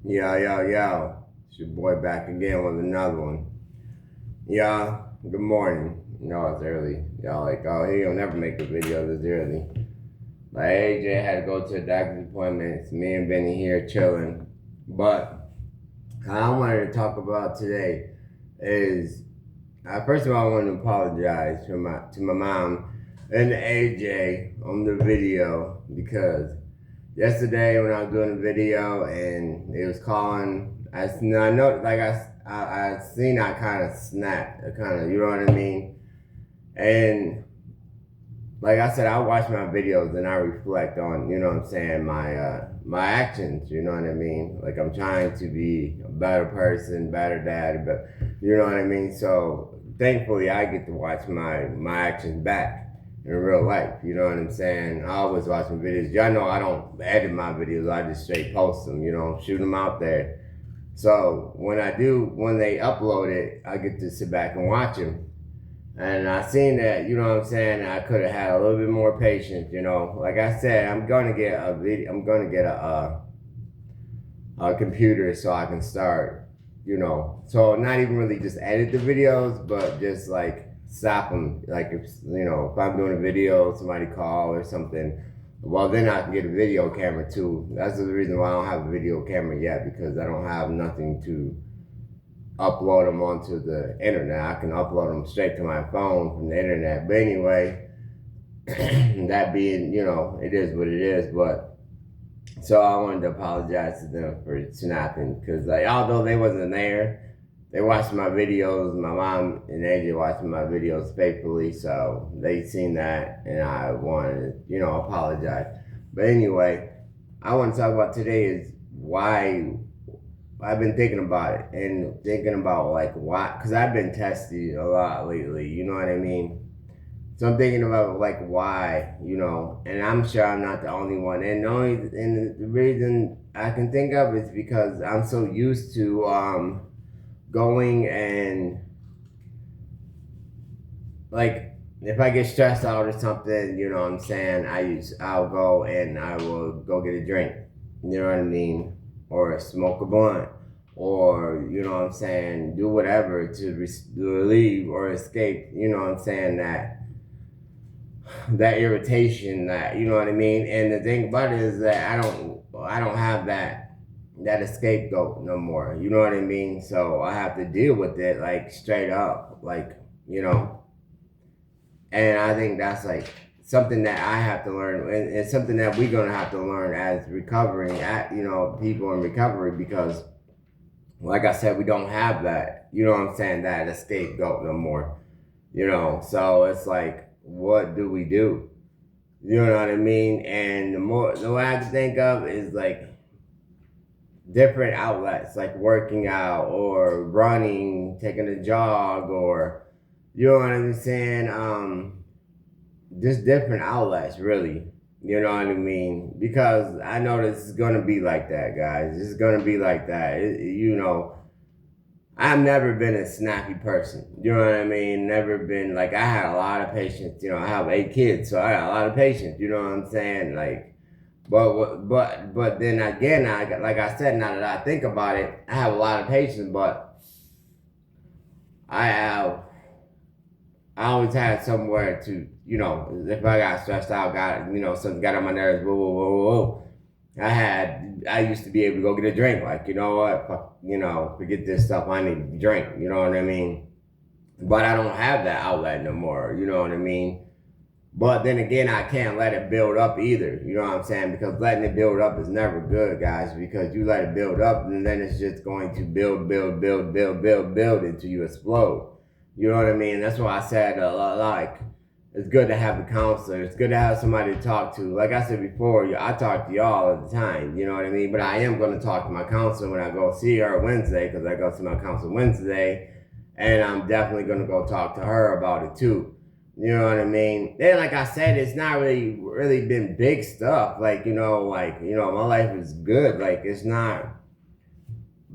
Yo. It's your boy back again with another one. Yeah, good morning. No, it's early. Y'all like, oh, he don't never make a video this early. Like, AJ had to go to a doctor's appointment. It's me and Benny here chilling. But I wanted to talk about today is, first of all, I want to apologize to my mom and AJ on the video because yesterday when I was doing a video and it was calling, I know, like I seen I kind of snapped, you know what I mean? And like I said, I watch my videos and I reflect on, you know what I'm saying, my actions, you know what I mean? Like I'm trying to be a better person, better dad, but you know what I mean? So thankfully I get to watch my actions back in real life, you know what I'm saying? I always watch my videos. Y'all know I don't edit my videos, I just straight post them, you know, shoot them out there. So when they upload it, I get to sit back and watch them. And I seen that, you know what I'm saying, I could have had a little bit more patience, you know. Like I said, I'm gonna get a computer so I can start, you know. So not even really just edit the videos, but just like stop them. Like if I'm doing a video, somebody call or something, well then I can get a video camera too. That's the reason why I don't have a video camera yet, because I don't have nothing to upload them onto the internet. I can upload them straight to my phone from the internet. But anyway, that being, you know, it is what it is. But so I wanted to apologize to them for snapping, because like although they wasn't there, they watched my videos. My mom and AJ watched my videos faithfully, so they seen that, and I wanted to, you know, apologize. But anyway, I want to talk about today is why I've been thinking about it and thinking about like why, because I've been tested a lot lately, you know what I mean? So I'm thinking about like why, you know, and I'm sure I'm not the only one. And the reason I can think of is because I'm so used to going and like if I get stressed out or something, you know what I'm saying, I'll go and I will go get a drink. You know what I mean? Or smoke a blunt, or you know what I'm saying, do whatever to relieve or escape, you know what I'm saying, that irritation, that, you know what I mean. And the thing about it is that I don't have that scapegoat no more, you know what I mean. So I have to deal with it like straight up, like, you know. And I think that's like something that I have to learn, and it's something that we're gonna have to learn as recovering, you know, people in recovery, because, like I said, we don't have that, you know what I'm saying, that scapegoat no more, you know. So it's like, what do we do? You know what I mean? And the way I can think of is like different outlets, like working out or running, taking a jog, or you know what I'm saying, just different outlets, really. You know what I mean? Because I know this is gonna be like that, guys. It's gonna be like that. You know, I've never been a snappy person. You know what I mean? Never been like, I had a lot of patience. You know, I have 8 kids, so I got a lot of patience. You know what I'm saying? Like, but then again, like I said, now that I think about it, I have a lot of patience, but I have I always had somewhere to, you know, if I got stressed out, you know, something got on my nerves, whoa. I used to be able to go get a drink, like, you know what, fuck, you know, forget this stuff, I need a drink, you know what I mean? But I don't have that outlet no more, you know what I mean? But then again, I can't let it build up either, you know what I'm saying? Because letting it build up is never good, guys, because you let it build up and then it's just going to build until you explode. You know what I mean? That's why I said, like, it's good to have a counselor. It's good to have somebody to talk to. Like I said before, I talk to y'all all the time. You know what I mean? But I am going to talk to my counselor when I go see her Wednesday, because I go see my counselor Wednesday. And I'm definitely going to go talk to her about it too. You know what I mean? Then, like I said, it's not really been big stuff. Like, you know, my life is good. Like, it's not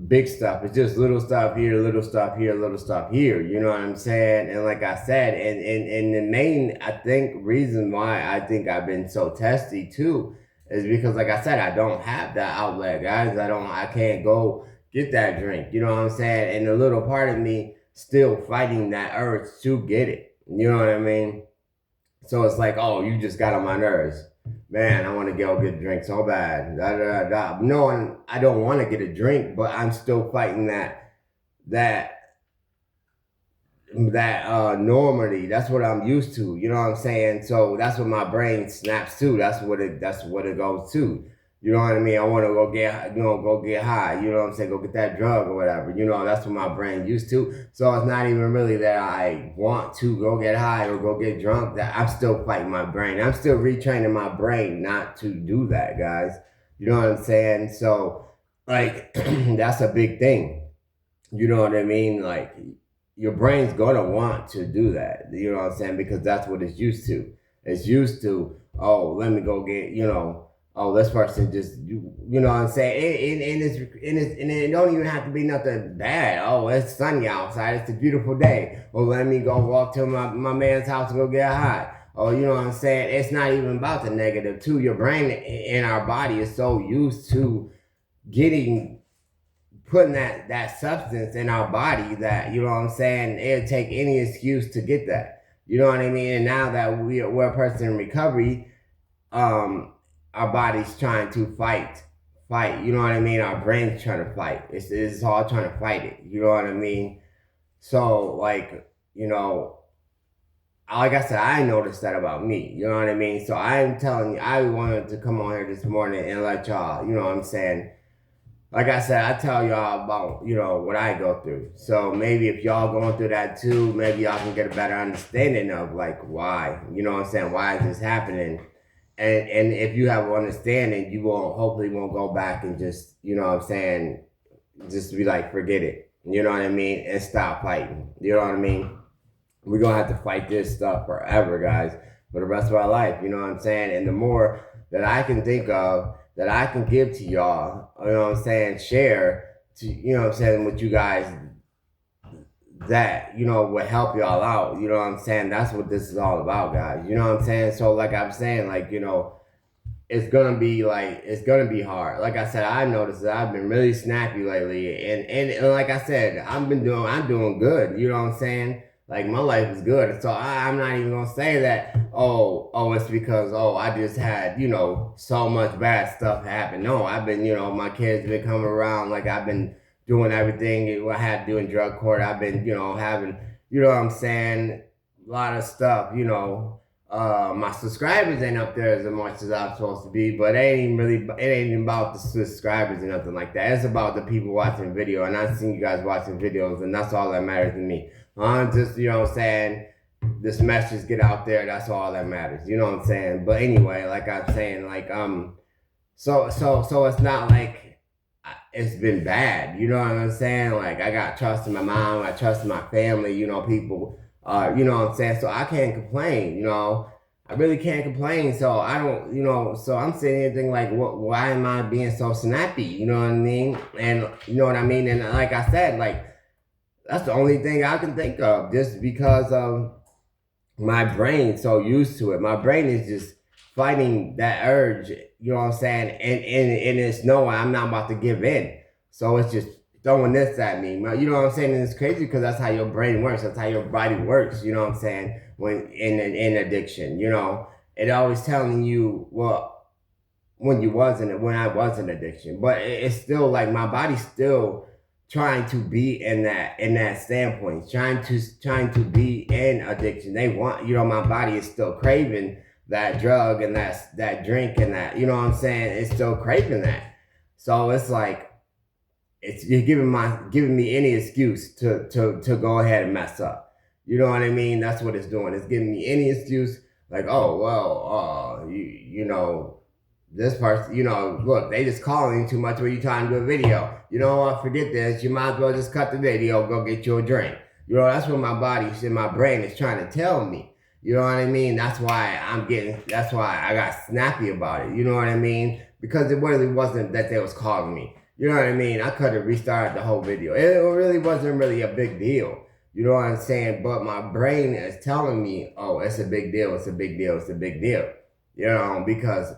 big stuff. It's just little stuff here, little stuff here, little stuff here. You know what I'm saying? And like I said, and the main, I think, reason why I think I've been so testy too is because, like I said, I don't have that outlet, guys. I can't go get that drink. You know what I'm saying? And a little part of me still fighting that urge to get it. You know what I mean? So it's like, oh, you just got on my nerves. Man, I want to go get a drink so bad. Da, da, da, da. No, I don't want to get a drink, but I'm still fighting that normally. That's what I'm used to. You know what I'm saying? So that's what my brain snaps to. That's what it goes to. You know what I mean? I want to go get high. You know what I'm saying? Go get that drug or whatever. You know, that's what my brain used to. So it's not even really that I want to go get high or go get drunk. That I'm still fighting my brain. I'm still retraining my brain not to do that, guys. You know what I'm saying? So, like, that's a big thing. You know what I mean? Like, your brain's gonna want to do that. You know what I'm saying? Because that's what it's used to. It's used to, oh, let me go get, oh, this person just, you know what I'm saying? And it don't even have to be nothing bad. Oh, it's sunny outside. It's a beautiful day. Oh, let me go walk to my man's house and go get high. Oh, you know what I'm saying? It's not even about the negative, too. Your brain and our body is so used to putting that substance in our body that, you know what I'm saying, it'll take any excuse to get that. You know what I mean? And now that we're a person in recovery, our body's trying to fight. You know what I mean? Our brain's trying to fight. It's all trying to fight it. You know what I mean? So, like, like I said, I noticed that about me. You know what I mean? So I'm telling you, I wanted to come on here this morning and let y'all, you know what I'm saying, like I said, I tell y'all about, what I go through. So maybe if y'all going through that too, maybe y'all can get a better understanding of, like, why, you know what I'm saying, why is this happening? And if you have an understanding, you hopefully won't go back and just, you know what I'm saying, just be like, forget it. You know what I mean? And stop fighting. You know what I mean? We're going to have to fight this stuff forever, guys, for the rest of our life. You know what I'm saying? And the more that I can think of, that I can give to y'all, you know what I'm saying, share to, you know what I'm saying, with you guys that, will help y'all out. You know what I'm saying? That's what this is all about, guys. You know what I'm saying? So like I'm saying, like, it's gonna be hard. Like I said, I noticed that I've been really snappy lately, and like I said, I'm doing good. You know what I'm saying? Like, my life is good, so I'm not even gonna say that. Oh, it's because I just had so much bad stuff happen. No, I've been my kids been coming around. Like, I've been doing everything I had to do in drug court. I've been having what I'm saying, a lot of stuff. My subscribers ain't up there as much as I'm supposed to be, but it ain't about the subscribers or nothing like that. It's about the people watching video, and I've seen you guys watching videos, and that's all that matters to me. Just, you know what I'm saying, this message get out there, that's all that matters. You know what I'm saying? But anyway, like I'm saying, like, so it's not like it's been bad. You know what I'm saying? Like, I got trust in my mom, I trust in my family, people, you know what I'm saying? So I can't complain, I really can't complain. So I don't, so I'm saying anything like, why am I being so snappy? You know what I mean? And you know what I mean? And like I said, like, that's the only thing I can think of, just because of my brain so used to it. My brain is just fighting that urge, you know what I'm saying? And it's knowing I'm not about to give in. So it's just throwing this at me. You know what I'm saying? And it's crazy because that's how your brain works. That's how your body works, you know what I'm saying? When in addiction, it always telling you, well, when I was in addiction. But it's still like my body's still trying to be in that standpoint, trying to be in addiction. They want, my body is still craving that drug and that drink and that, you know what I'm saying? It's still craving that. So it's like, you're giving me any excuse to go ahead and mess up. You know what I mean? That's what it's doing. It's giving me any excuse, like, oh, well, this person, look, they just calling you too much when you trying to do a video. You know what? Forget this. You might as well just cut the video, go get you a drink. That's what my body and my brain is trying to tell me. You know what I mean? That's why I got snappy about it. You know what I mean? Because it really wasn't that they was calling me. You know what I mean? I could have restarted the whole video. It really wasn't really a big deal. You know what I'm saying? But my brain is telling me, oh, it's a big deal. It's a big deal. It's a big deal. Because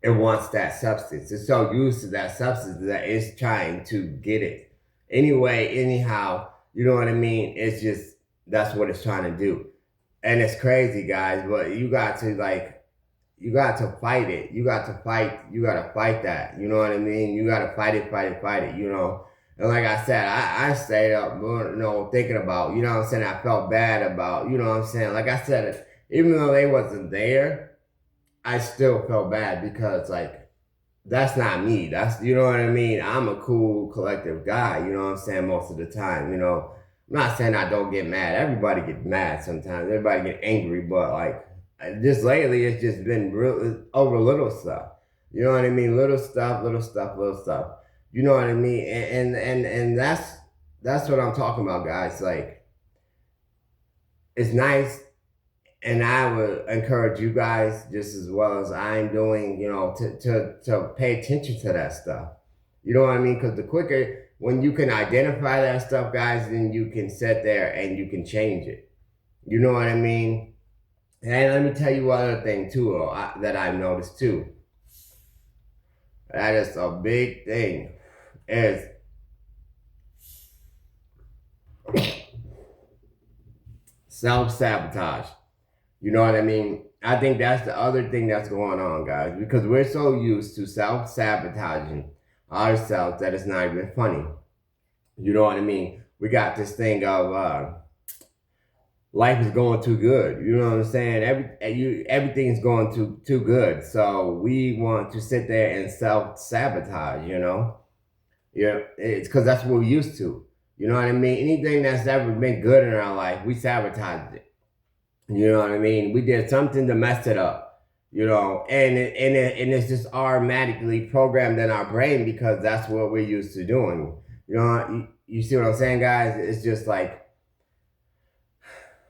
it wants that substance. It's so used to that substance that it's trying to get it. Anyway, anyhow, you know what I mean? It's just, that's what it's trying to do. And it's crazy, guys, but you got to you got to fight it. You got to fight that. You know what I mean? You got to fight it, you know? And like I said, I stayed up, you know, thinking about, you know what I'm saying? I felt bad about, you know what I'm saying? Like I said, even though they wasn't there, I still felt bad because, like, that's not me. That's, you know what I mean? I'm a cool, collective guy, you know what I'm saying, most of the time, you know. I'm not saying I don't get mad. Everybody gets mad sometimes. Everybody get angry, but like just lately it's just been real over little stuff. You know what I mean? Little stuff, little stuff, little stuff. You know what I mean? And that's what I'm talking about, guys. Like, it's nice, and I would encourage you guys just as well as I'm doing, you know, to pay attention to that stuff. You know what I mean? Because the quicker, when you can identify that stuff, guys, then you can sit there and you can change it. You know what I mean? And let me tell you one other thing too that I've noticed too. That is a big thing. Is self-sabotage. You know what I mean? I think that's the other thing that's going on, guys, because we're so used to self-sabotaging ourselves that it's not even funny. You know what I mean? We got this thing of life is going too good. You know what I'm saying? Everything's going too good. So we want to sit there and self-sabotage, you know? Yeah, it's because that's what we're used to. You know what I mean? Anything that's ever been good in our life, we sabotaged it. You know what I mean? We did something to mess it up, you know, and it's just automatically programmed in our brain because that's what we're used to doing. You know, you see what I'm saying, guys? It's just like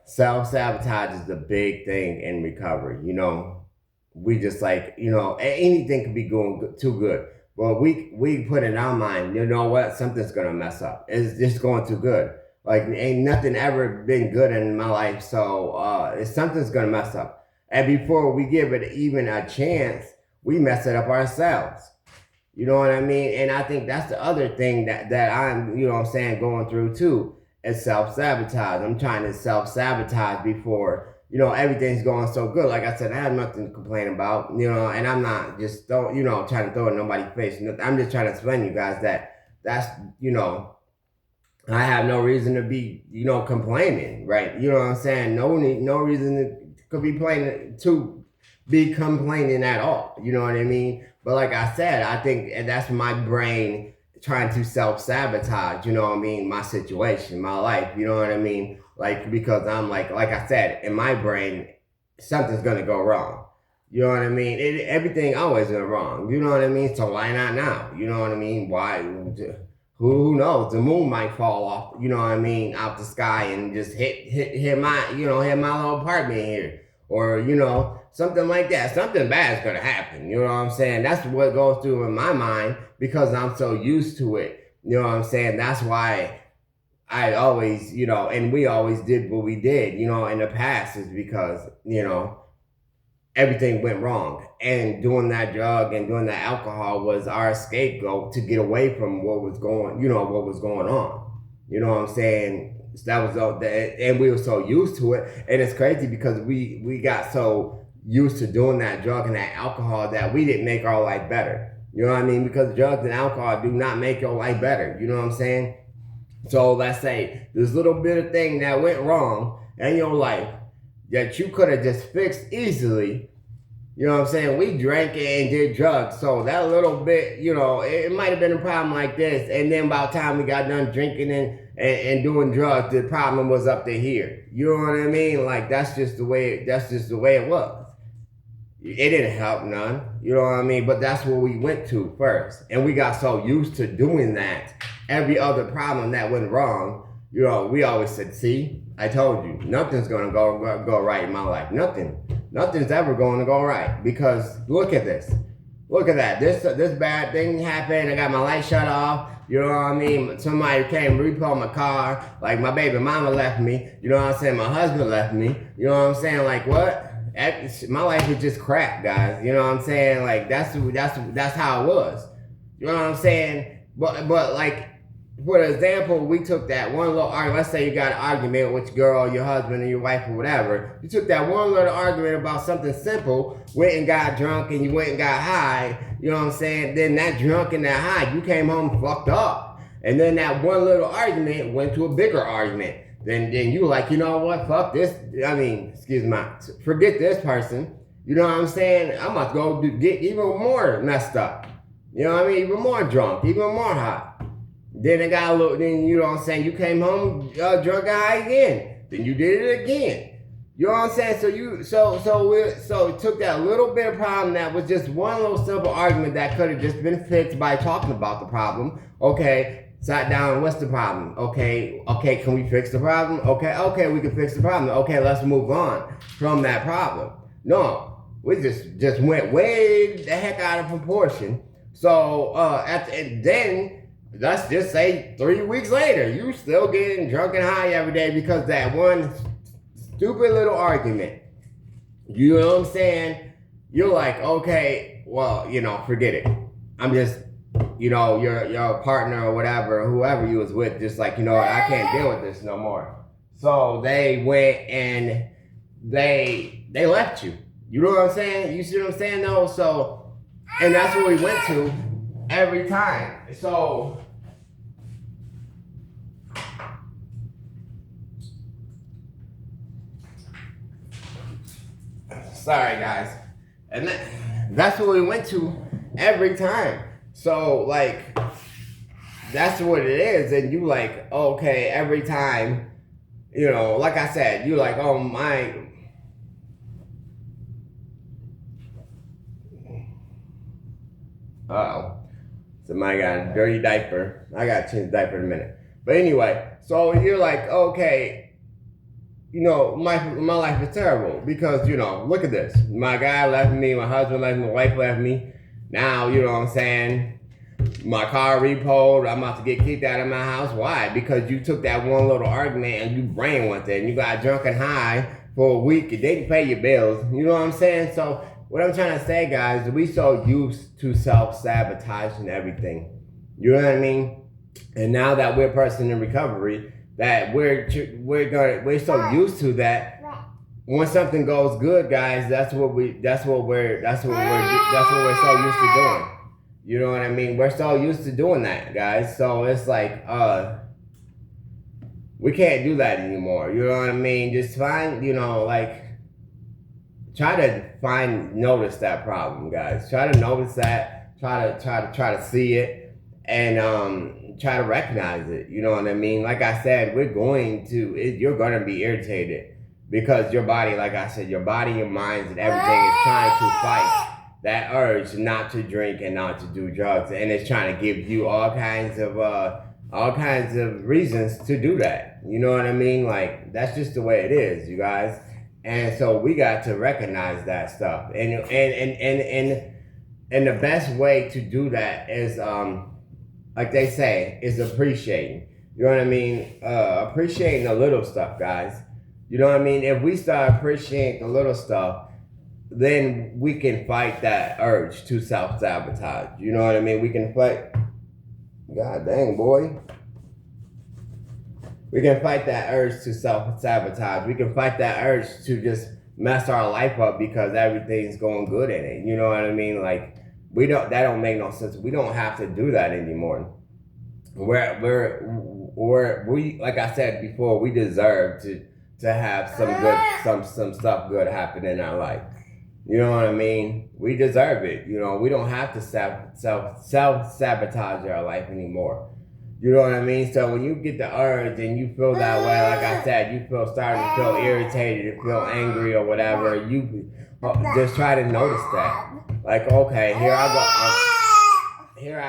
self-sabotage is the big thing in recovery. You know, we just like, you know, anything could be going too good. Well, we put in our mind, you know what? Something's gonna mess up. It's just going too good. Like, ain't nothing ever been good in my life, so something's gonna mess up. And before we give it even a chance, we mess it up ourselves. You know what I mean? And I think that's the other thing that I'm, you know what I'm saying, going through too, is self-sabotage. I'm trying to self-sabotage before, you know, everything's going so good. Like I said, I have nothing to complain about, you know, and I'm not just, you know, trying to throw it in nobody's face. I'm just trying to explain to you guys that that's, you know, I have no reason to be, you know, complaining, right? You know what I'm saying? No reason to be complaining at all. You know what I mean? But like I said, I think that's my brain trying to self-sabotage, you know what I mean, my situation, my life, you know what I mean? Like, because I'm like I said, in my brain, something's gonna go wrong. You know what I mean? Everything always went wrong. You know what I mean? So why not now? You know what I mean? Why? Who knows? The moon might fall off, you know what I mean, out the sky and just hit my, you know, hit my little apartment here. Or, you know, something like that. Something bad is gonna happen. You know what I'm saying? That's what goes through in my mind because I'm so used to it. You know what I'm saying? That's why I always, you know, and we always did what we did, you know, in the past is because, you know, everything went wrong. And doing that drug and doing that alcohol was our scapegoat to get away from what was going, you know, what was going on. You know what I'm saying? That was and we were so used to it. And it's crazy because we got so used to doing that drug and that alcohol that we didn't make our life better. You know what I mean? Because drugs and alcohol do not make your life better. You know what I'm saying? So let's say this little bit of thing that went wrong in your life that you could have just fixed easily. You know what I'm saying? We drank and did drugs. So that little bit, you know, it might have been a problem like this. And then by the time we got done drinking and doing drugs, the problem was up to here. You know what I mean? Like, that's just the way it was. It didn't help none. You know what I mean? But that's what we went to first. And we got so used to doing that. Every other problem that went wrong, you know, we always said, see, I told you, nothing's going to go right in my life. Nothing's ever going to go right because look at this. Look at that. This bad thing happened. I got my light shut off. You know what I mean? Somebody came to repo my car. Like, my baby mama left me. You know what I'm saying? My husband left me. You know what I'm saying? Like, what? my life was just crap, guys. You know what I'm saying? Like that's how it was. You know what I'm saying? But like, for example, we took that one little argument. Let's say you got an argument with your girl, your husband, and your wife, or whatever. You took that one little argument about something simple, went and got drunk, and you went and got high. You know what I'm saying? Then that drunk and that high, you came home fucked up. And then that one little argument went to a bigger argument. Then you like, you know what? Fuck this. I mean, forget this person. You know what I'm saying? I'm about to go get even more messed up. You know what I mean? Even more drunk, even more hot. Then it got a little. Then you know what I'm saying? You came home drunk and high again. Then you did it again. You know what I'm saying? So it took that little bit of problem that was just one little simple argument that could have just been fixed by talking about the problem. Okay, sat down. What's the problem? Okay. Can we fix the problem? Okay, we can fix the problem. Okay, let's move on from that problem. No, we just went way the heck out of proportion. So then let's just say 3 weeks later, you still getting drunk and high every day because that one stupid little argument. You know what I'm saying? You're like, okay, well, forget it. I'm just, your partner or whatever, whoever you was with, just like, I can't deal with this no more. So they went and they left you. You know what I'm saying? You see what I'm saying? No, so, and that's what we went to every time. So, sorry guys. And that's what we went to every time. So, like, that's what it is. And you like, okay, every time, like I said, you like, oh my. Uh-oh. Somebody got a dirty diaper. I got to change the diaper in a minute. But anyway, so you're like, okay, my life is terrible because, look at this. My guy left me, my husband left me, my wife left me. Now, you know what I'm saying? My car repoed. I'm about to get kicked out of my house. Why? Because you took that one little argument and you brain went there and you got drunk and high for a week. They didn't pay your bills. You know what I'm saying? So what I'm trying to say, guys, is we so used to self-sabotaging everything. You know what I mean? And now that we're a person in recovery, that we're so used to that. When something goes good, guys, that's what we're so used to doing. You know what I mean? We're so used to doing that, guys. So it's like, we can't do that anymore. You know what I mean? Just find, try to notice that problem, guys. Try to notice that. Try to see it, and try to recognize it. You know what I mean? Like I said, you're going to be irritated because your body, like I said, your body, your mind, and everything is trying to fight that urge not to drink and not to do drugs, and it's trying to give you all kinds of reasons to do that. You know what I mean? Like, that's just the way it is, you guys. And so we got to recognize that stuff, and the best way to do that is, like they say, is appreciating. You know what I mean? Appreciating the little stuff, guys. You know what I mean? If we start appreciating the little stuff, then we can fight that urge to self-sabotage. You know what I mean? We can fight. God dang, boy. We can fight that urge to self-sabotage. We can fight that urge to just mess our life up because everything's going good in it. You know what I mean? Like, that don't make no sense. We don't have to do that anymore. We like I said before, we deserve to have some stuff good happen in our life. You know what I mean? We deserve it. We don't have to self-sabotage our life anymore. You know what I mean? So when you get the urge and you feel that way, like I said, you starting to feel irritated, you feel angry or whatever, you just try to notice that. Like, okay, here I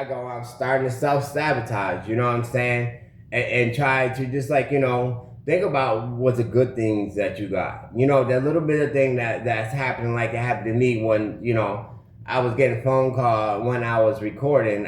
go, I'm starting to self-sabotage, you know what I'm saying? And try to just think about what's the good things that you got. That little bit of thing that's happening, like it happened to me when, I was getting a phone call when I was recording,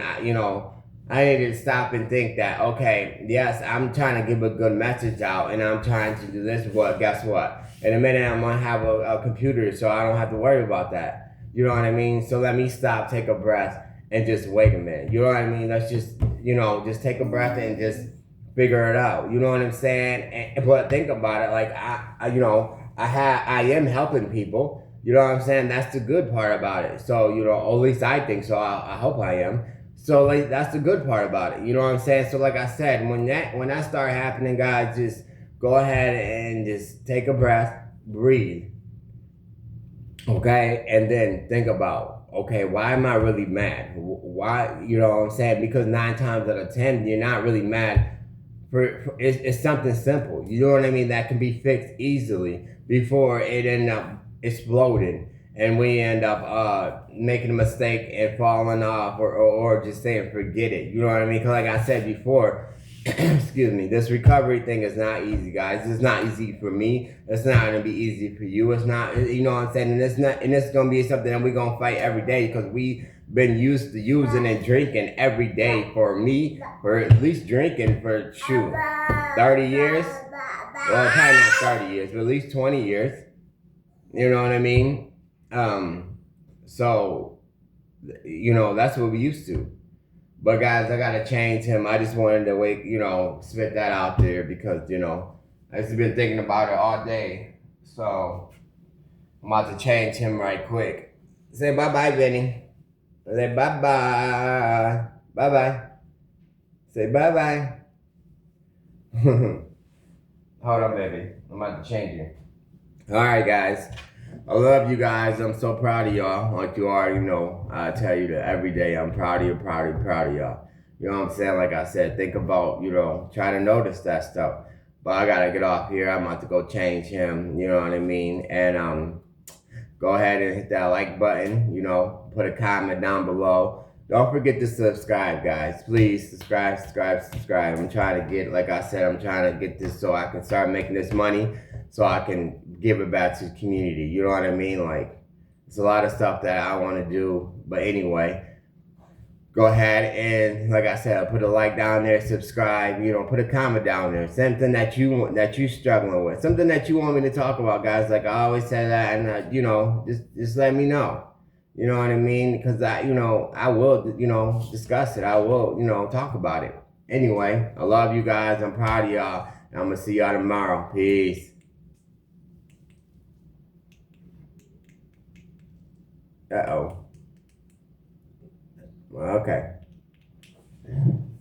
I need to stop and think that, okay, yes, I'm trying to give a good message out and I'm trying to do this, but guess what? In a minute, I'm going to have a computer, so I don't have to worry about that. You know what I mean? So let me stop, take a breath, and just wait a minute. You know what I mean? Let's just, just take a breath and just figure it out. You know what I'm saying? But think about it, like, I am helping people. You know what I'm saying? That's the good part about it. So, at least I think so. I hope I am. So like that's the good part about it. You know what I'm saying? So like I said, when that start happening, guys, just go ahead and just take a breath, breathe. Okay? And then think about, okay, why am I really mad? Why, you know what I'm saying? Because 9 times out of 10, you're not really mad it's something simple. You know what I mean? That can be fixed easily before it end up exploding and we end up making a mistake and falling off or just saying forget it. You know what I mean? Because like I said before, excuse me, this recovery thing is not easy, guys. It's not easy for me. It's not gonna be easy for you. It's not, you know what I'm saying? And it's gonna be something that we're gonna fight every day because we been used to using and drinking every day. For me, for at least drinking for 30 years. Well, probably not 30 years, but at least 20 years. You know what I mean? So, that's what we used to. But guys, I gotta change him. I just wanted to spit that out there because, I've just been thinking about it all day. So I'm about to change him right quick. Say bye-bye, Vinny. Say bye-bye. Bye-bye. Say bye-bye. Hold on, baby. I'm about to change you. Alright, guys. I love you guys. I'm so proud of y'all. Like you already know, I tell you that every day I'm proud of you, proud of you, proud of y'all. You know what I'm saying? Like I said, think about, try to notice that stuff. But I gotta get off here. I'm about to go change him. You know what I mean? And go ahead and hit that like button. Put a comment down below. Don't forget to subscribe, guys. Please subscribe, subscribe, subscribe. I'm trying to get, like I said, I'm trying to get this so I can start making this money so I can give it back to the community. You know what I mean? Like, it's a lot of stuff that I want to do. But anyway, go ahead and, like I said, put a like down there, subscribe, put a comment down there. Something that you struggling with. Something that you want me to talk about, guys. Like I always say that, and, just let me know. You know what I mean? Because I will, discuss it. I will, talk about it. Anyway, I love you guys. I'm proud of y'all. And I'm going to see y'all tomorrow. Peace. Uh-oh. Okay.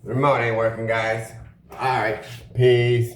Remote ain't working, guys. All right. Peace.